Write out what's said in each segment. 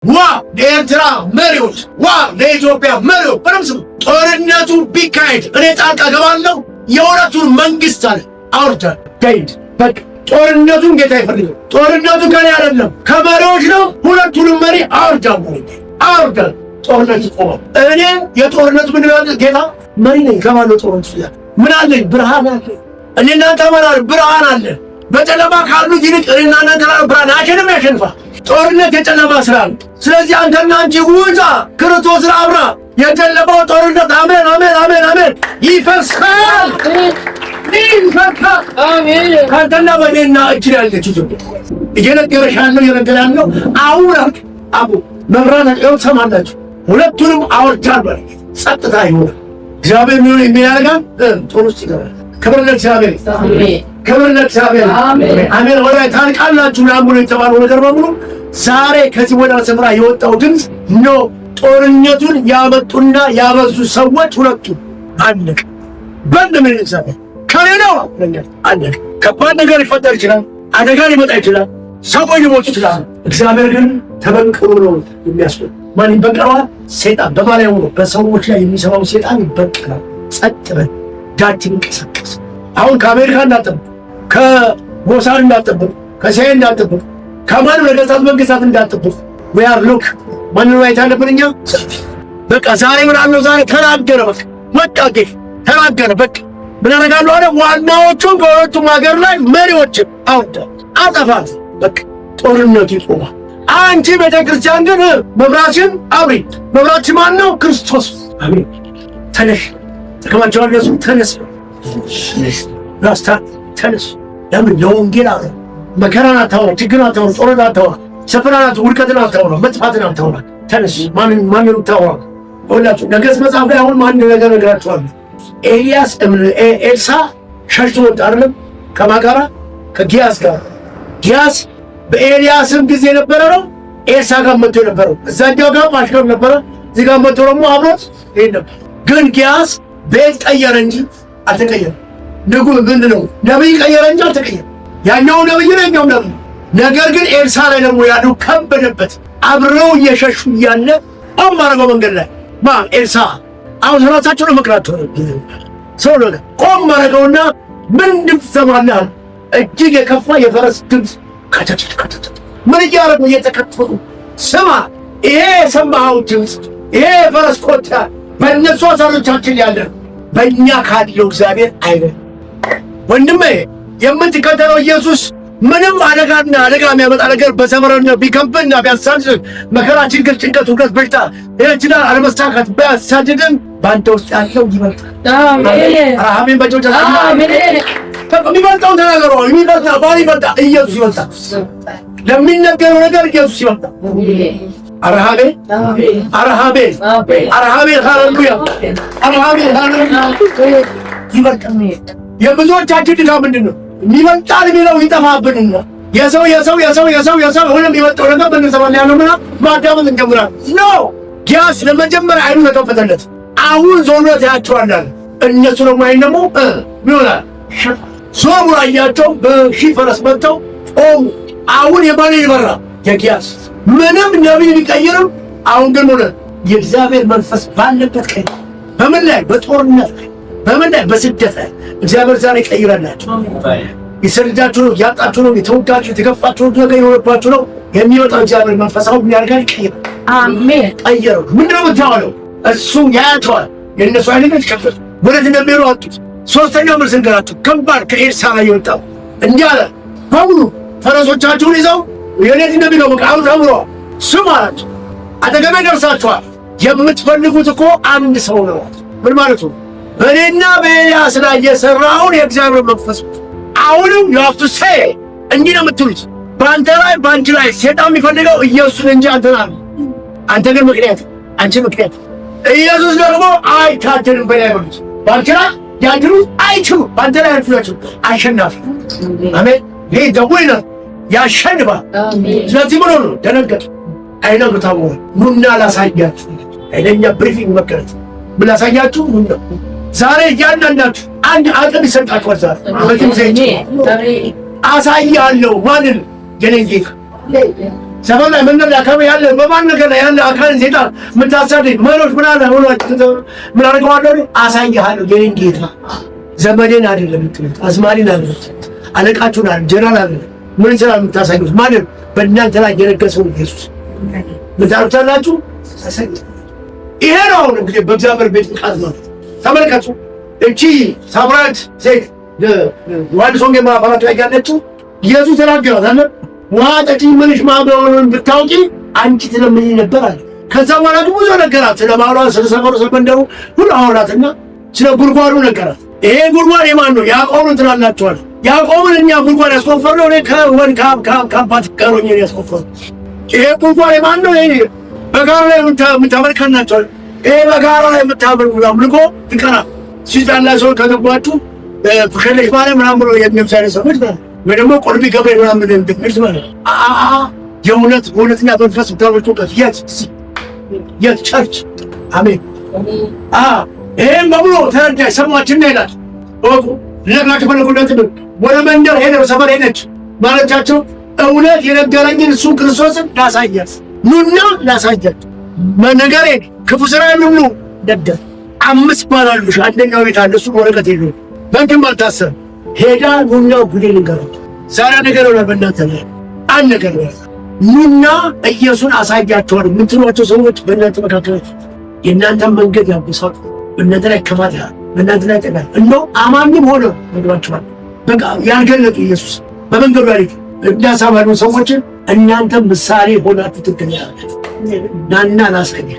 ዋ ለኤርትራ መሪዎች፣ ዋ ለኢትዮጵያ መሪዎች በረምስ ጦርነቱ ቢካሄድ እኔ ጣልቃ ገባለሁ። የሁለቱን መንግስት አለ አውርጃለሁ። ጋይድ በቃ ጦርነቱን ጌታ ይፈልጋል። ጦርነቱ ከኔ አይደለም ከመሪዎች ነው። ሁለቱንም መሪ አውርጃለሁ። አውርጃለሁ። ጦርነት ይቆማል። እኔ የጦርነቱ ምን ይላል ጌታ መሪ ነኝ። ከማለው ጦርነቱ ይላል ምን አለኝ? ብርሃን አለ። እኔ እናንተ መራር ብርሃን አለ። በጨለማ ካሉት ይልቅ እኔና እናንተ ብርሃን ያሸንፋል። ጦርነት የጨለማ ስራ ነው። ስለዚህ አንተና አንቺ ውጣ፣ ክርስቶስን አብራ። የጨለማው ጦርነት አሜን አሜን አሜን አሜን ይፈርሳል። ይፈርሳል። አሜን። ካንተና በእኔና እጅ ያለች ኢትዮጵያ እየነገረሽ ያለው አሁን አቡ መብራት ነው ሰማላችሁ። ሁለቱንም አወርቻለሁ። ጸጥታ ይሆናል። እግዚአብሔር ምን የሚያደርጋል? ጦር ውስጥ ይገባል። ክብር ለእግዚአብሔር። አሜን። ክብር ለእግዚአብሔር። አሜን አሜን። ወራይ ታልቃላችሁ ለአምሮ የተባለው ነገር በሙሉ ዛሬ ከዚህ ወደ ስፍራ የወጣው ድምፅ ነው። ጦርነቱን ያመጡና ያበዙ ሰዎች ሁለቱ አለቀ። በእንደምን እግዚአብሔር ከሌላው አለቀ። ከባድ ነገር ሊፈጠር ይችላል። አደጋ ሊመጣ ይችላል። ሰዎች ሊሞቱ ይችላል። እግዚአብሔር ግን ተበቅሎ ነው የሚያስቆም። ማን ይበቀለዋል? ሰይጣን በማላይ ሆኖ በሰዎች ላይ የሚሰራው ሰይጣን ይበቀላል። ጸጥ በል ዳችን እንቀሳቀስ። አሁን ከአሜሪካ እንዳጠብቅ፣ ከጎሳን እንዳጠብቅ፣ ከሲአይኤ እንዳጠብቅ፣ ከማንም ነገስታት መንግስታት እንዳጠብቅ we are look ማንን ላይ ታለብንኛ በቃ ዛሬ ምን አለው? ዛሬ ተናገረ። በቃ ተናገረ። በቃ ምን አደርጋለሁ አለ። ዋናዎቹን በሁለቱም ሀገር ላይ መሪዎችን አጠፋል። በቃ ጦርነቱ ይቆማል። አንቺ ቤተክርስቲያን ግን መብራችን አብሪ። መብራችን ማን ነው? ክርስቶስ። አሜን። ተነሽ ተከማቻለሁ። ኢየሱስ ተነስ። ራስታ ተነስ። ለምን ለወንጌል አለ መከራን አታውራ፣ ችግርን አታውራ፣ ጦርነት አታውራ፣ ሰፈራናት ውድቀትን አታውራ፣ መጥፋትን አታውራ። ተነስ። ማንን ታውራ? ሁላችሁ ነገሥት መጽሐፍ ላይ አሁን ማን ነገር ነገራችኋለሁ። ኤልሳ ሸሽቶ ወጣ አይደለም? ከማን ጋር? ከጊያዝ ጋር። ጊያዝ በኤልያስም ጊዜ የነበረ ነው። ኤልሳ ጋር መጥቶ የነበረው እዛኛው ጋር ማሽከር ነበረ። እዚህ ጋር መጥቶ ደግሞ አብሮት ይሄን ነበር። ግን ጊያዝ ቤት ቀየረ እንጂ አልተቀየረም። ንጉሥ ምን ነው ነብይ ቀየረ እንጂ አልተቀየረም። ያኛው ነብይ ነው፣ ያኛው ነብይ። ነገር ግን ኤልሳ ላይ ደግሞ ያለው ከበደበት። አብረው እየሸሹ እያለ ቆም አደረገው መንገድ ላይ ኤልሳ። አሁን ራሳቸው ነው መቅራቸው ሰው ነው። ቆም አደረገውና ምን ድምፅ ትሰማለህ? እጅግ የከፋ የፈረስ ድምፅ ከተተ። ምን እያደረጉ እየተከተሉ ስማ፣ ይሄ የሰማኸው ድምፅ፣ ይሄ የፈረስ ኮታ በእነሱ አሳሮቻችን ያለ በእኛ ካለው እግዚአብሔር አይደለም። ወንድሜ የምትከተለው ኢየሱስ ምንም አደጋና አደጋ የሚያመጣ ነገር በሰመረና ቢከብና ቢያሳድድ መከራ፣ ችግር፣ ጭንቀት፣ ውድቀት፣ በሽታ ይችላ አለመሳካት ቢያሳድድም በአንተ ውስጥ ያለው ይበልጣል። አሜን። አሜን። በጆጃ አሜን። የሚበልጠው ተናገሩ። የሚበልጣ ባሪ ይበልጣ። ኢየሱስ ይበልጣ። ለሚነገረው ነገር ኢየሱስ ይበልጣ። አረሃቤ አረሃቤ አረሃቤ ሃሌሉያ አረሃቤ ሃሌሉያ ይበልጣ። የብዙዎቻችን ድካም ምንድን ነው? የሚበልጣል የሚለው ይጠፋብንና የሰው ሁሉም የሚበልጠው ነገር በእንሰማለን ያለው ምና ማዳመጥ እንጀምራለን። ኖ ጊያዝ ለመጀመሪያ አይኑ ተከፈተለት። አሁን ዞሮት ያቸዋል። እነሱ ደግሞ አይን ደግሞ ምን ይሆናል? ዞሩ አያቸው። በሺህ ፈረስ መጥተው ቆሙ። አሁን የማን ይበራ? የጊያዝ። ምንም ነቢይ ቢቀይርም አሁን ግን ሆነ የእግዚአብሔር መንፈስ ባለበት ቀን በምን ላይ? በጦርነት ላይ በምን ላይ? በስደት ላይ እግዚአብሔር ዛሬ ቀይረናችሁ። የሰደዳችሁ ነው፣ ያጣችሁ ነው፣ የተወጋችሁ የተገፋችሁ ነገር የሆነባችሁ ነው። የሚወጣው እግዚአብሔር መንፈስ አሁን ያርጋል፣ ቀይረው። አሜን። ቀይረው። ምንድነው የምታወለው? እሱ ያያቸዋል። የእነሱ አይነት ከፈት ወዴት እንደሚሄዱ አጡት። ሶስተኛው ምን ስንገራችሁ ከባድ ከኤልሳ ላይ የወጣው እንዲህ አለ። በሙሉ ፈረሶቻችሁን ይዘው የኔት እንደሚለው በቃሉ ተምሯል። ስም አላቸው። አጠገቤ ደርሳችኋል። የምትፈልጉት እኮ አንድ ሰው ነው። ምን ማለቱ? በእኔና በኤልያስ ላይ የሰራውን የእግዚአብሔር መንፈስ አሁንም ያፍቱ ሰ እንዲህ ነው የምትሉት። በአንተ ላይ በአንቺ ላይ ሰይጣን የሚፈልገው ኢየሱስን እንጂ አንተን አለ። አንተ ግን ምክንያት፣ አንቺ ምክንያት። ኢየሱስ ደግሞ አይታደንም በላይ በሉት። በአንቺ ላይ ያድሩ አይችሉ። በአንተ ላይ ያልፍላችሁ አሸናፊ። አሜን። ይሄ ደውይና ያሸንፋል። ስለዚህ ምን ሆነ? ደነገጡ። አይነግታው ኑና ላሳያችሁ። አይደኛ ብሪፊንግ መከረት ብላሳያችሁ ኑና ዛሬ እያንዳንዳችሁ አንድ አቅም ይሰጣችኋል። ዛሬ በዚህ ዘይት አሳያለሁ። ማንን? የኔን ጌታ ሰፈር ላይ መንገድ አካባቢ ያለ በማን ነገር ላይ ያለ አካልን ሴጣን የምታሳድድ መሪዎች ምን አለ ሆኖ ምን አድርገዋለሁ? አሳይሃለሁ የኔን ጌታ ዘመዴን አይደለም የምትሉት፣ አዝማሪን አይደለም፣ አለቃችሁን አይደለም፣ ጀነራል አይደለም። ምን ስራ የምታሳዩት? ማንም በእናንተ ላይ የነገሰው ኢየሱስ ምታሩታላችሁ። ይሄ ነው አሁን እንግዲህ በእግዚአብሔር ቤት ቃል ማለት ተመልከቱ። እቺ ሳምራዊት ሴት ዮሐንስ ወንጌል ምዕራፍ 4 ላይ ያለችው ኢየሱስ ተናገራት አለ ውሃ ጠጪ ምንሽ ማብረውን ብታውቂ አንቺ ትለምኚ ነበር አለ። ከዛ በኋላ ብዙ ነገራት። ስለ ማውራት ስለ ሰፈሩ ስለመንደሩ ሁሉ አወራትና ስለ ጉድጓዱ ነገራት። ይሄ ጉድጓድ የማን ነው? ያዕቆብን ትላላችኋል። ያዕቆብን እኛ ጉድጓድ ያስቆፈርነው እኔ ከወን ከአባት ጋር ሆኜ ያስቆፈርኩት። ይሄ ጉድጓድ የማን ነው? ይሄ በጋራ ላይ የምታመልከናቸዋል። ይሄ በጋራ ላይ የምታመልኩ አምልኮ ይቀራል። ሲጣላ ሰው ከገባችሁ ኩሸለሽ ማለት ምናምን ብሎ የሚምሳሌ ሰዎች ማለት ወይ ደግሞ ቁርቢ ገብሬ ምናምን እንደሚል ማለት የእውነት እውነተኛ መንፈስ ብታመልኩበት የት ቸርች አሜን። ይሄን በሙሉ ተረዳ ሰማችን ይላል። ወቁ ለጋጭ ፈለጉለት ወደ መንደር ሄደው ሰፈር ሄደች ማለቻቸው እውነት የነገረኝን እሱ ክርስቶስን ላሳያት ኑና ላሳያት ነገሬ ክፉ ስራ ሁሉ ደደ 5 ባላሉሽ አንደኛው ቤት አለ። እሱ ወረቀት የለውም በእንትን አልታሰበም። ሄዳ ኑና ጉዴ ንገሩት። ዛሬ ነገር ነው በእናንተ ላይ አንድ ነገር ነው። ኑና ኢየሱስን አሳያቸዋል የምትሏቸው ሰዎች በእናንተ መካከል የእናንተን መንገድ ያብሳሉ። በእናንተ ላይ ክፋት ያህል በእናንተ ላይ ጥቃት እንደው አማኝም ሆነ ነግሯቸዋል። በቃ ያልገለጡ ኢየሱስ በመንገዱ ላይ እንዳሳባሉ ሰዎችን እናንተ ምሳሌ ሆናችሁ ትገኛላችሁ። ናና ናስከኝ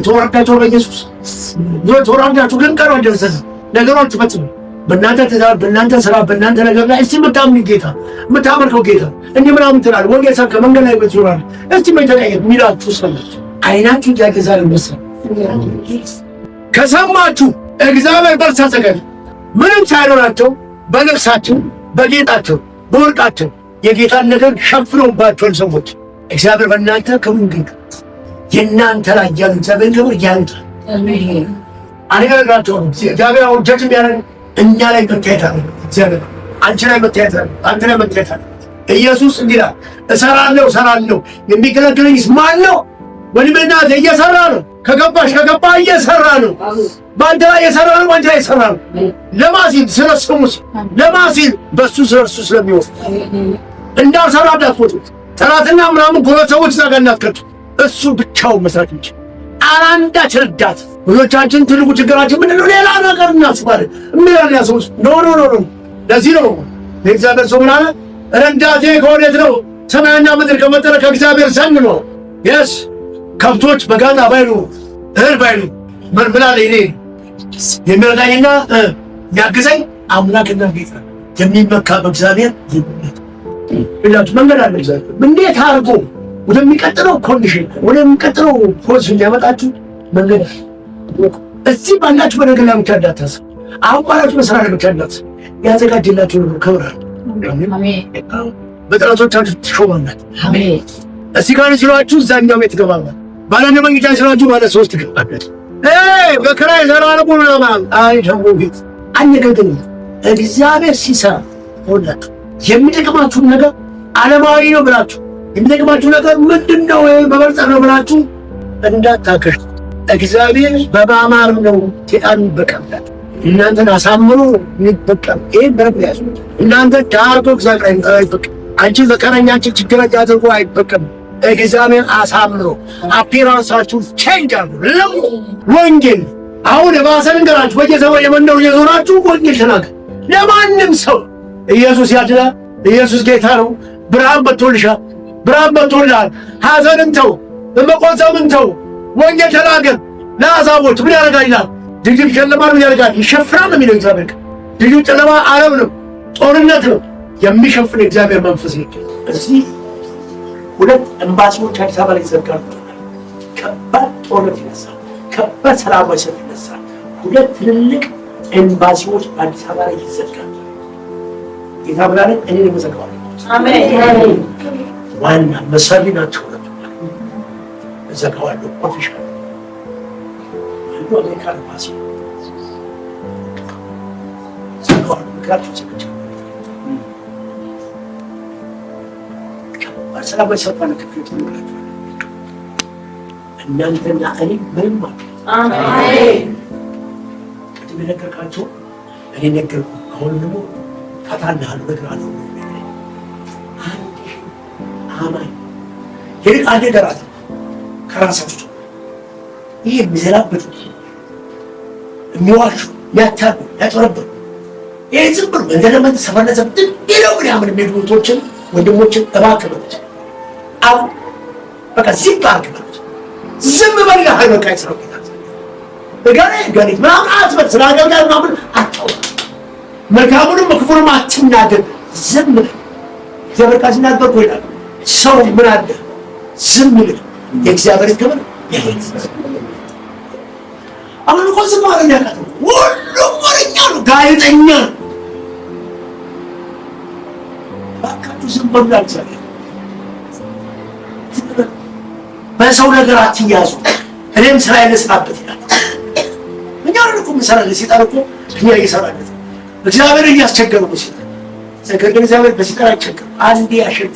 ተወርዳችሁ በኢየሱስ ተወርዳችሁ ግን ቀሮ ደረሰ ነገሮች ተፈጽሙ። በእናንተ ትዳር፣ በእናንተ ስራ፣ በእናንተ ነገር ላይ እስቲ የምታምኑ ጌታ የምታመልከው ጌታ እንዲህ ምናምን ትላለህ። ወንጌል ሰብከህ መንገድ ላይ ብትዞራል እስቲ ምን ተቀየር የሚላችሁ ሰዎች አይናችሁ ያገዛል መስል ከሰማችሁ እግዚአብሔር በርሳ ተገኝ ምንም ሳይኖራቸው በልብሳቸው በጌጣቸው በወርቃቸው የጌታን ነገር ሸፍነውባቸውን ሰዎች እግዚአብሔር በእናንተ ክብሩን ግን የእናንተ ላይ ያሉ እግዚአብሔር ክብር ያንተ አነጋግራቸው ነው። እግዚአብሔር አሁን ጀጅ የሚያደርግ እኛ ላይ መታየት አለ። እግዚአብሔር አንቺ ላይ መታየት አለ። አንተ ላይ መታየት አለ። ኢየሱስ እንዲላል እሰራለሁ የሚከለክለኝስ ማን ነው? ወንድምና እየሰራ ነው። ከገባሽ ከገባ እየሰራ ነው። በአንተ ላይ እየሰራ ነው። በአንተ ላይ እየሰራ ነው። ለማሲል ስለስሙስ ለማሲል በሱ ስለሱ ስለሚወጣ እንዳልሰራ እንዳትወጡት ጠላትና ምናምን ጎረቤት ሰዎች ዛጋ እንዳትከቱ እሱ ብቻውን መስራት እንጂ አላንዳች ረዳት። ብዙዎቻችን ትልቁ ችግራችን ምንድነው? ሌላ ነገር እናስባለን። ምን ያሰውስ ኖ ለዚህ ነው የእግዚአብሔር ሰው ምናለ ረዳቴ ከወዴት ነው? ሰማይና ምድር ከመጠረ ከእግዚአብሔር ዘንድ ነው። የስ ከብቶች በጋጣ ባይሉ እህል ባይሉ ምን አለ እኔ የሚረዳኝና የሚያግዘኝ አምላክና ጌታ የሚመካ በእግዚአብሔር ይላችሁ መንገድ አለ። እግዚአብሔር እንዴት አድርጎ ወደሚቀጥለው ኮንዲሽን ወደሚቀጥለው ፖዚሽን ያመጣችሁ መንገድ እዚህ ባላችሁ በነገር ላይ ብቻ እንዳታስቡ። አሁን ባላችሁ በስራ ላይ ብቻ እንዳታስቡ። ያዘጋጀላችሁ ነው ክብር አሜን። በጥራቶቻችሁ ትሾማላችሁ አሜን። እዚህ ጋር ሲሏችሁ እዛኛው ቤት ትገባላችሁ። ባለ መኝታ ሲሏችሁ ባለ 3 ትገባላችሁ። በክራይ ዘራረቁ ነው አይ ተውፊት አንገገኝ እግዚአብሔር ሲሰራ ሁላችሁ የሚጠቅማችሁን ነገር ዓለማዊ ነው ብላችሁ የሚጠቅማችሁ ነገር ምንድነው በመርጠር ነው ብላችሁ እንዳታከሽ። እግዚአብሔር በማማር ነው ጤጣን ይበቃል። እናንተን አሳምሮ ይበቃል። ይሄ በረብያስ እናንተ ዳርጎ እግዚአብሔር አይበቃም። አንቺ ዘከረኛችን ችግረኛ አድርጎ አይበቃም። እግዚአብሔር አሳምሮ አፒራንሳችሁ ቼንጅ አድርጎ ወንጌል አሁን የባሰ ነገራችሁ በየሰው የመንደሩ የዞራችሁ ወንጌል ተናገር ለማንም ሰው ኢየሱስ ያድናል። ኢየሱስ ጌታ ነው። ብርሃን መጥቶልሻል። ብርሃን መጥቶልሃል። ሐዘንን ተው፣ መቆዘምን ተው። ወንጌል ተናገር ለአሕዛቦች። ምን ያደርጋል ይላል? ድግድግ ጨለማ ምን ያደርጋል? ይሸፍናል ነው የሚለው እግዚአብሔር። ድግድግ ጨለማ ዓለም ነው፣ ጦርነት ነው። የሚሸፍን እግዚአብሔር መንፈስ ነው። እዚህ 2 ኤምባሲዎች አዲስ አበባ ላይ ይዘጋሉ። ከባድ ጦርነት ይነሳል። ከባድ ሰላማዊ ሰልፍ ይነሳል። 2 ትልልቅ ኤምባሲዎች አዲስ አበባ ላይ ይዘጋሉ። ጌታ ብላለ እኔ ለመዘጋው አሜን። ዋና መሰሪ ናቸው። ዘጋዋለሁ ኦፊሻል አንዱ አሜሪካ ኤምባሲ ዘጋዋለሁ። ምክንያቱም ሰላማዊ ሰልፍ አለ ከፊት ነው። እናንተና እኔ ምንም ማለት አሜን። ቅድም የነገርካቸው እኔ ነገርኩ። አሁን ደግሞ ፈታና አሉ ነገር አለ አማኝ ይልቅ አንዴ ደራት ከራሳችሁ ይሄ የሚዘላበት የሚዋሹ ያታሉ ያጭበረብሩ ይሄ ዝም ብሎ እንደለመደ ሰፈነዘብት ይለው ግን ያምን የሚሉቶችን ወንድሞችን እባክህ በሉት አው በቃ ዝም ባርክ በሉት ዝም በል ያህል በቃ ይስራው ገኔ ምናምን አትበል ስለ አገልጋይ ምናምን አታውራ መልካሙንም ክፉንም አትናገር ዝም በል እግዚአብሔር ቃል ሲናገር እኮ ይላል ሰው ምን አለ ዝም ይል የእግዚአብሔር ክብር ያያል። አሁን እኮ ዝም ማለት ያቃተው ሁሉም ወሬኛ ነው፣ ጋዜጠኛ ነው። ባካችሁ ዝም በሉ አልቻለ። በሰው ነገር አትያዙ። እኔም ስራ ልስራበት ይላል። እኛ እኮ እንሰራለን ሲጠር እኮ እኛ እየሰራለት እግዚአብሔር እያስቸገረው ነው ሲል ነገር ግን እግዚአብሔር በሲጠር አይቸገርም። አንዴ ያሸንፍ